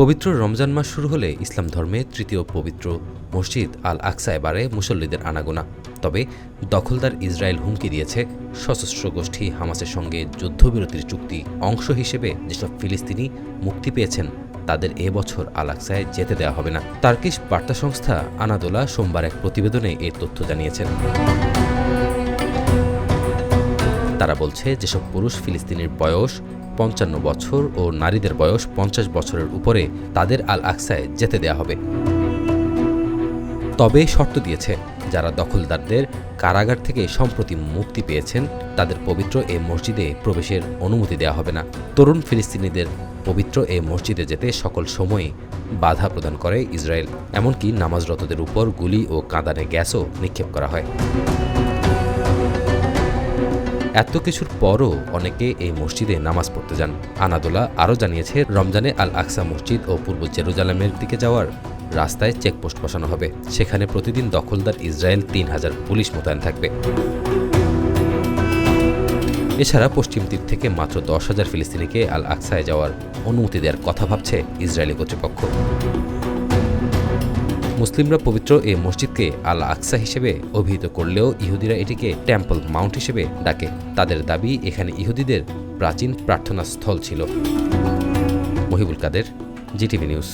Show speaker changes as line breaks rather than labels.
পবিত্র রমজান মাস শুরু হলে ইসলাম ধর্মে তৃতীয় পবিত্র মসজিদ আল আকসায় বাড়ে মুসল্লিদের আনাগোনা। তবে দখলদার ইসরায়েল হুমকি দিয়েছে সশস্ত্র গোষ্ঠী হামাসের সঙ্গে যুদ্ধবিরতির চুক্তি অংশ হিসেবে যেসব ফিলিস্তিনি মুক্তি পেয়েছেন তাদের এবছর আল আকসায় যেতে দেওয়া হবে না। টার্কিশ বার্তা সংস্থা আনাদোলা সোমবার এক প্রতিবেদনে এই তথ্য জানিয়েছেন। তারা বলছে যেসব পুরুষ ফিলিস্তিনির বয়স ৫৫ বছর ও নারীদের বয়স ৫০ বছরের উপরে তাদের আল আকসায় যেতে দেয়া হবে। তবে শর্ত দিয়েছে যারা দখলদারদের কারাগার থেকে সম্প্রতি মুক্তি পেয়েছেন তাদের পবিত্র এ মসজিদে প্রবেশের অনুমতি দেওয়া হবে না। তরুণ ফিলিস্তিনিদের পবিত্র এ মসজিদে যেতে সকল সময়ে বাধা প্রদান করে ইসরায়েল। এমনকি নামাজরতদের উপর গুলি ও কাঁদানে গ্যাসও নিক্ষেপ করা হয়। এত কিছুর পরও অনেকে এই মসজিদে নামাজ পড়তে যান। আনাদোলা আরও জানিয়েছে রমজানে আল আকসা মসজিদ ও পূর্ব জেরুজালেমের দিকে যাওয়ার রাস্তায় চেকপোস্ট বসানো হবে। সেখানে প্রতিদিন দখলদার ইসরায়েল ৩,০০০ পুলিশ মোতায়েন থাকবে। এছাড়া পশ্চিম তীর থেকে মাত্র ১০,০০০ ফিলিস্তিনিকে আল আকসায় যাওয়ার অনুমতি দেওয়ার কথা ভাবছে ইসরায়েলি কর্তৃপক্ষ। মুসলিমরা পবিত্র এই মসজিদকে আল আকসা হিসেবে অভিহিত করলেও ইহুদিরা এটিকে টেম্পল মাউন্ট হিসেবে ডাকে। তাদের দাবি এখানে ইহুদিদের প্রাচীন প্রার্থনা স্থল ছিল। মহিবুল কাদের, জিটিভি নিউজ।